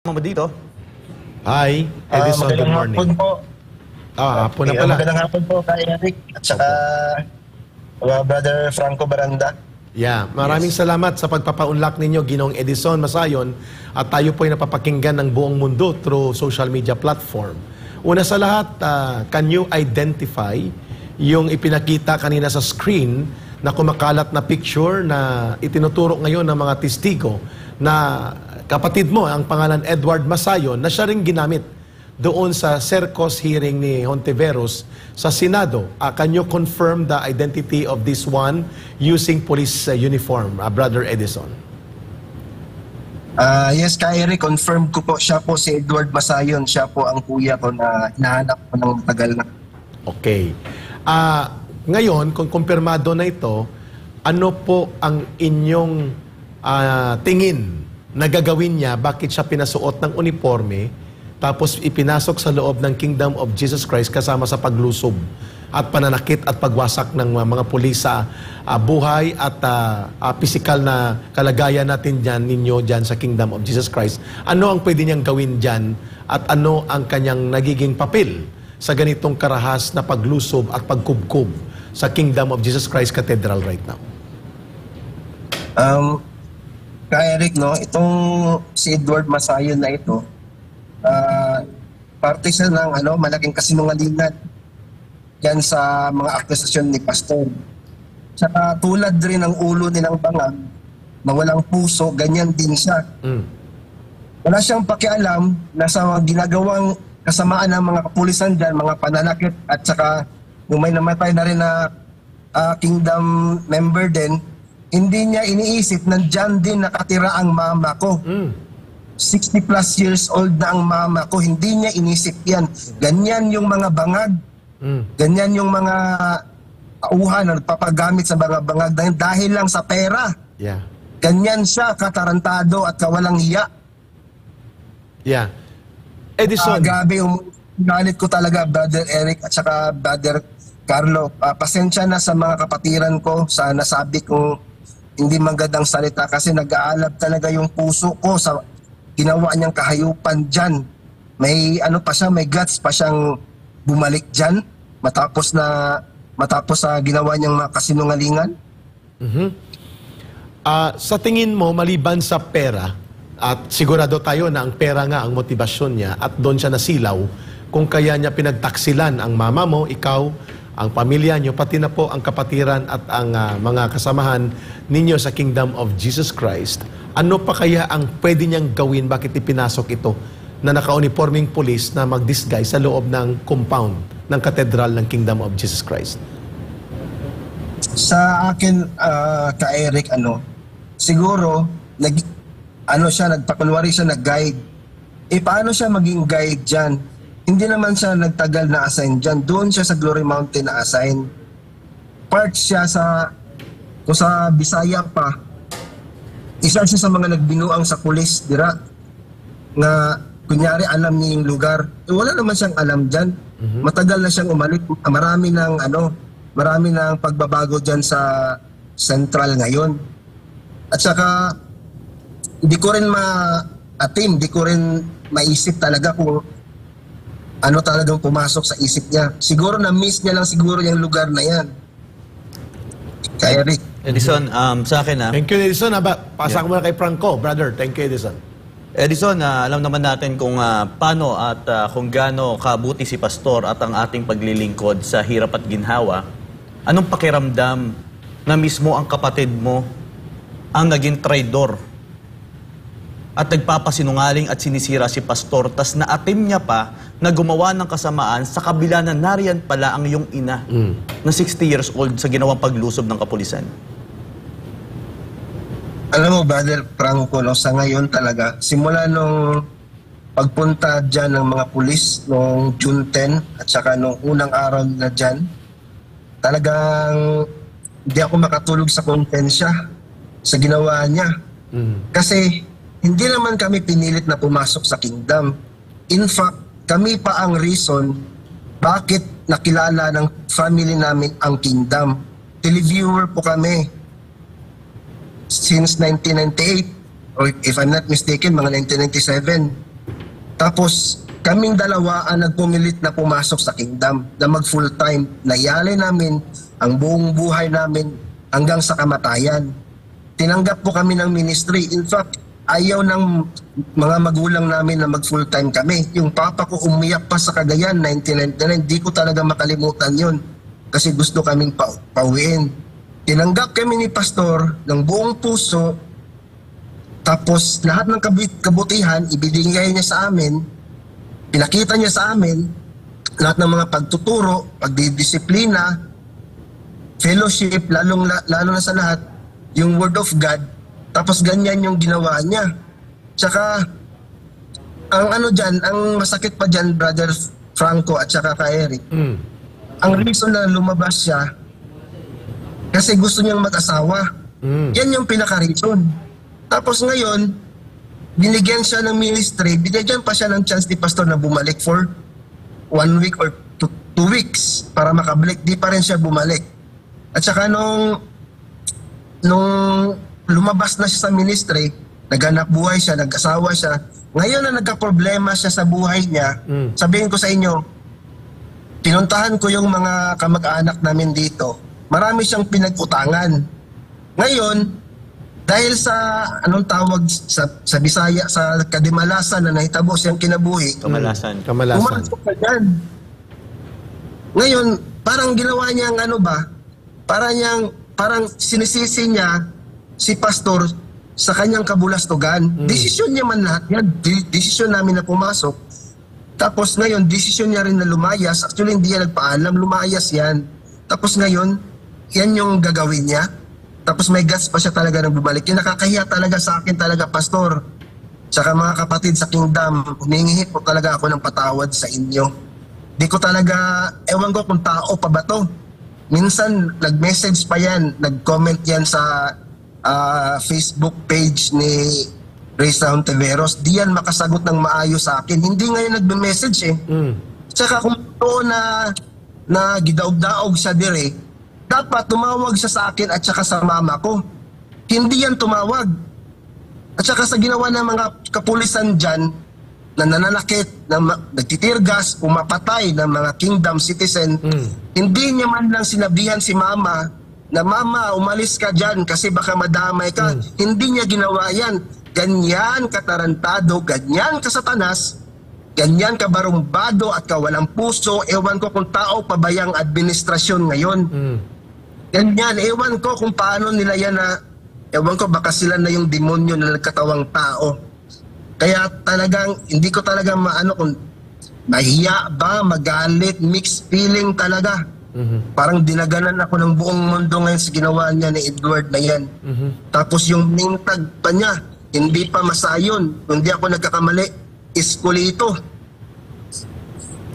mo dito? Hi, Edison, good Magandang morning. hapon po. Hapon na pala. Magandang hapon po kay Eric at saka Brother Franco Baranda. Yeah, maraming salamat sa pagpapaunlak ninyo, Ginoong Edison Masayon, at tayo po ay napapakinggan ng buong mundo through social media platform. Una sa lahat, can you identify yung ipinakita kanina sa screen na kumakalat na picture na itinuturo ngayon ng mga testigo na kapatid mo, ang pangalan Edward Masayon, na siya rin ginamit doon sa Sercos hearing ni Hontiveros sa Senado. Can you confirm the identity of this one using police uniform, Brother Edison? Yes, kay Eric, confirm ko po. Siya po si Edward Masayon. Siya po ang kuya ko na hinahanap ko ng matagal na. Okay. Ngayon, kung kumpirmado na ito, ano po ang inyong tingin na gagawin niya? Bakit siya pinasuot ng uniforme tapos ipinasok sa loob ng Kingdom of Jesus Christ kasama sa paglusob at pananakit at pagwasak ng mga pulis sa buhay at pisikal na kalagayan natin dyan, ninyo dyan sa Kingdom of Jesus Christ? Ano ang pwede niyang gawin dyan at ano ang kanyang nagiging papel sa ganitong karahas na paglusob at pagkubkob sa Kingdom of Jesus Christ Cathedral right now? Kay Eric, no, itong si Edward Masayon na ito, parte siya ng malaking kasinungalingan dyan sa mga akusasyon ni Pastor. Saka tulad rin ng ulo nilang bangag na walang puso, ganyan din siya. Wala siyang pakialam na sa ginagawang kasamaan ng mga kapulisan dyan, mga pananakit at saka yung may namatay na rin na kingdom member din, hindi niya iniisip na dyan din nakatira ang mama ko. 60 plus years old na ang mama ko, hindi niya inisip yan. Ganyan yung mga bangag, ganyan yung mga tauhan na nagpapagamit sa mga bangag dahil lang sa pera. Yeah. Ganyan siya, katarantado at kawalang hiya. Yeah. Edison. Gabi, galit ko talaga, Brother Eric at saka Brother Carlo. Pasensya na sa mga kapatiran ko sa nasabi kong hindi magandang salita kasi nag-aalab talaga yung puso ko sa ginawa niyang kahayupan dyan. May pa siya, may guts pa siyang bumalik dyan matapos sa ginawa niyang mga kasinungalingan. Sa tingin mo, maliban sa pera, at sigurado tayo na ang pera nga ang motibasyon niya at doon siya nasilaw, kung kaya niya pinagtaksilan ang mama mo, ikaw, ang pamilya niyo, pati na po ang kapatiran at ang mga kasamahan ninyo sa Kingdom of Jesus Christ, ano pa kaya ang pwede niyang gawin? Bakit ipinasok ito na naka-uniforming police na mag-disguise sa loob ng compound ng katedral ng Kingdom of Jesus Christ? Sa akin, ka-Eric, siguro, nagpakunwari siya nag-guide. Paano siya maging guide dyan? Hindi naman siya nagtagal na assign dyan. Doon siya sa Glory Mountain na assign. Part siya kung sa Bisaya pa, isa siya sa mga nagbinuang sa pulis, dira, nga kunyari alam niya yung lugar. Wala naman siyang alam dyan. Matagal na siyang umalik. Marami ng pagbabago dyan sa Central ngayon. At saka, hindi ko rin hindi ko rin maisip talaga kung ano talagang pumasok sa isip niya. Siguro na-miss niya lang siguro yung lugar na yan. Kaya Rick. Edison, sa akin Thank you, Edison. Pasa ko muna kay Franco, brother. Thank you, Edison. Edison, alam naman natin kung paano at kung gaano kabuti si Pastor at ang ating paglilingkod sa hirap at ginhawa. Anong pakiramdam na mismo ang kapatid mo ang naging traidor at nagpapasinungaling at sinisira si Pastor, tas naatim niya pa na gumawa ng kasamaan sa kabila na nariyan pala ang iyong ina na 60 years old sa ginawang paglusob ng kapulisan? Alam mo, Brother Franco, sa ngayon talaga, simula nung pagpunta dyan ng mga pulis noong June 10 at saka nung unang araw na dyan, talagang hindi ako makatulog sa konsensya sa ginawa niya. Kasi hindi naman kami pinilit na pumasok sa kingdom. In fact, kami pa ang reason bakit nakilala ng family namin ang kingdom. Televiewer po kami since 1998 or if I'm not mistaken, mga 1997. Tapos kaming dalawa ang nagpumilit na pumasok sa kingdom na mag full time. Nayali namin ang buong buhay namin hanggang sa kamatayan. Tinanggap po kami ng ministry. In fact, ayaw ng mga magulang namin na mag full time kami. Yung papa ko umiyak pa sa Cagayan 1999. Di ko talaga makalimutan yun kasi gusto kaming pauwiin. Tinanggap kami ni pastor ng buong puso. Tapos lahat ng kabutihan ibinigay niya sa amin, pinakita niya sa amin lahat ng mga pagtuturo, pagdidisiplina, fellowship, lalo na sa lahat yung word of God. Tapos ganyan yung ginawa niya. Tsaka ang ano diyan, ang masakit pa diyan, Brother Franco at saka ka Eric. Ang reason na lumabas siya kasi gusto niyang mag-asawa. Yan yung pinaka-reason. Tapos ngayon, binigyan siya ng ministry, binigyan pa siya ng chance ni pastor na bumalik for 1 week or 2 weeks para makabalik. Di pa rin siya bumalik. At saka nung lumabas na siya sa ministry, naghanap buhay siya, nag-asawa siya. Ngayon na nagka-problema siya sa buhay niya, sabihin ko sa inyo, pinuntahan ko yung mga kamag-anak namin dito. Marami siyang pinag-utangan. Ngayon, dahil sa anong tawag sa Bisaya, sa kadimalasan na nahitabo siyang kinabuhi. Kamalasan. Pumasok ka dyan. Ngayon, parang ginawa niya ang parang sinisisi niya si pastor sa kanyang kabulastugan. Desisyon niya man lahat yan. Desisyon namin na pumasok. Tapos ngayon, desisyon niya rin na lumayas. Actually, hindi niya nagpaalam. Lumayas yan. Tapos ngayon, yan yung gagawin niya. Tapos may guts pa siya talaga na bumalik. Yung nakakahiya talaga sa akin talaga, pastor. Tsaka mga kapatid sa kingdom, humingi po talaga ako ng patawad sa inyo. Di ko talaga, ewan ko kung tao pa ba to. Minsan, nag-message pa yan, nag-comment yan sa Facebook page ni Reza Hontiveros. Di yan makasagot ng maayos sa akin. Hindi ngayon nagbe-message eh. Tsaka kung ito na gidaog-daog siya dire, dapat tumawag siya sa akin at saka sa mama ko. Hindi yan tumawag. At saka sa ginawa ng mga kapulisan dyan, na nananakit, na nagtitirgas, pumapatay ng mga kingdom citizen, hindi niya man lang sinabihan si mama na, mama, umalis ka dyan kasi baka madamay ka. Hindi niya ginawa yan. Ganyan katarantado, ganyan kasatanas, ganyan kabarumbado at kawalang puso. Ewan ko kung tao pa ba yung administrasyon ngayon. Ganyan, ewan ko kung paano nila yan na, ewan ko baka sila na yung demonyo na nagkatawang tao. Kaya talagang, hindi ko talaga maano kung mahiya ba, magalit, mixed feeling talaga. Parang dinaganan ako ng buong mundo ngayon sa ginawa niya ni Edward na yan. Tapos yung ningtag pa niya, hindi pa masayon. Kung di ako nagkakamali, Escolito.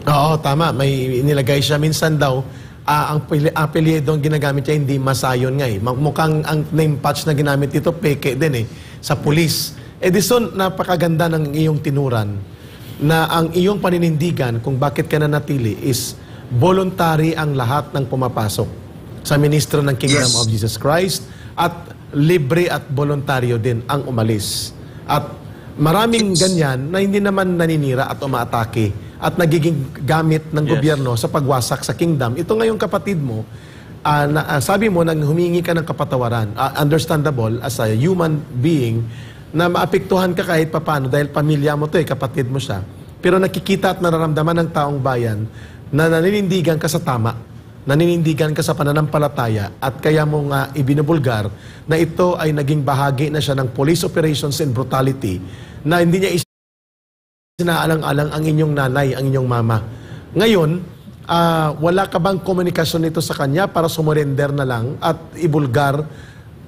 Oo, tama. May nilagay siya minsan daw. Ang apelyido ang ginagamit niya, hindi masayon nga eh. Mukhang ang name patch na ginamit dito, peke din eh, sa pulis. Edison, napakaganda ng iyong tinuran na ang iyong paninindigan kung bakit ka nanatili is voluntary ang lahat ng pumapasok sa ministro ng Kingdom of Jesus Christ at libre at voluntaryo din ang umalis. At maraming ganyan na hindi naman naninira at umaatake at nagiging gamit ng gobyerno sa pagwasak sa kingdom. Ito ngayong kapatid mo, sabi mo nang humingi ka ng kapatawaran, understandable as a human being, na maapektuhan ka kahit papano dahil pamilya mo to kapatid mo siya. Pero nakikita at nararamdaman ng taong bayan na naninindigan ka sa tama, naninindigan ka sa pananampalataya at kaya mo nga ibinubulgar na ito ay naging bahagi na siya ng police operations and brutality na hindi niya sinaalang-alang ang inyong nanay, ang inyong mama. Ngayon, wala ka bang komunikasyon nito sa kanya para sumurrender na lang at ibulgar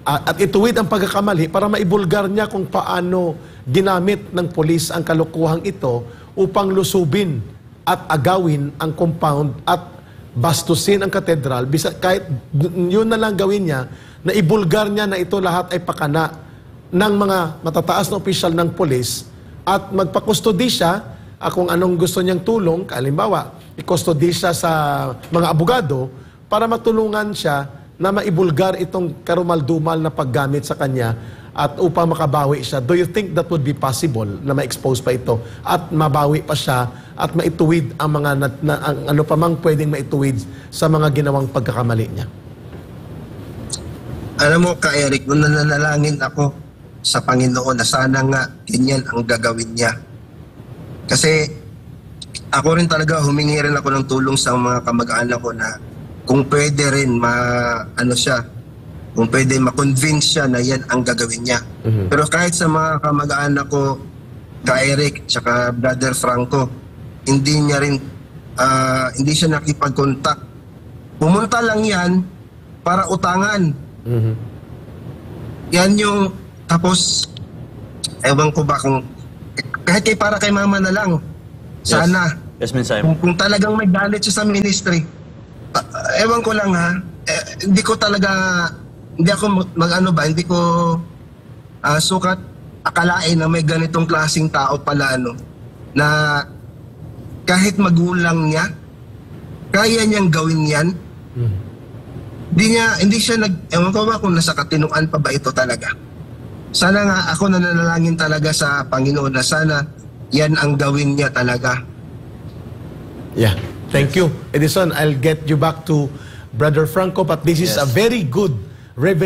at ituwid ang pagkakamali para maibulgar niya kung paano ginamit ng polis ang kalukuhang ito upang lusubin at agawin ang compound at bastusin ang katedral, kahit yun na lang gawin niya, na ibulgar niya na ito lahat ay pakana ng mga matataas na opisyal ng polis at magpakustodisya kung anong gusto niyang tulong, halimbawa, ikustodisya sa mga abogado para matulungan siya na maibulgar itong karumal-dumal na paggamit sa kanya at upang makabawi siya, do you think that would be possible na ma-expose pa ito at mabawi pa siya at maituwid ang mga ang ano pa mang pwedeng maituwid sa mga ginawang pagkakamali niya? Alam mo ka, Eric, nung nananalangin ako sa Panginoon na sana nga ganyan ang gagawin niya. Kasi ako rin talaga, humingi rin ako ng tulong sa mga kamag-anak ko na kung pwede rin kung pwede ma-convince siya na yan ang gagawin niya. Pero kahit sa mga kamag-anak ko, ka Eric, tsaka Brother Franco, hindi siya nakipag-contact. Pumunta lang yan para utangan. Yan yung, tapos, ewan ko ba kung, kahit para kay mama na lang, sana. Yes, Simon. Kung talagang may galit siya sa ministry, ewan ko lang ha, hindi ko talaga, hindi ako hindi ko sukat akalain na may ganitong klaseng tao pala na kahit magulang niya, kaya niyang gawin yan. Hindi siya ewan ko ba kung nasa katinuan pa ba ito talaga. Sana nga ako nananalangin talaga sa Panginoon na sana yan ang gawin niya talaga. Yeah. Thank you. Edison, I'll get you back to Brother Franco, but this is a very good revelation.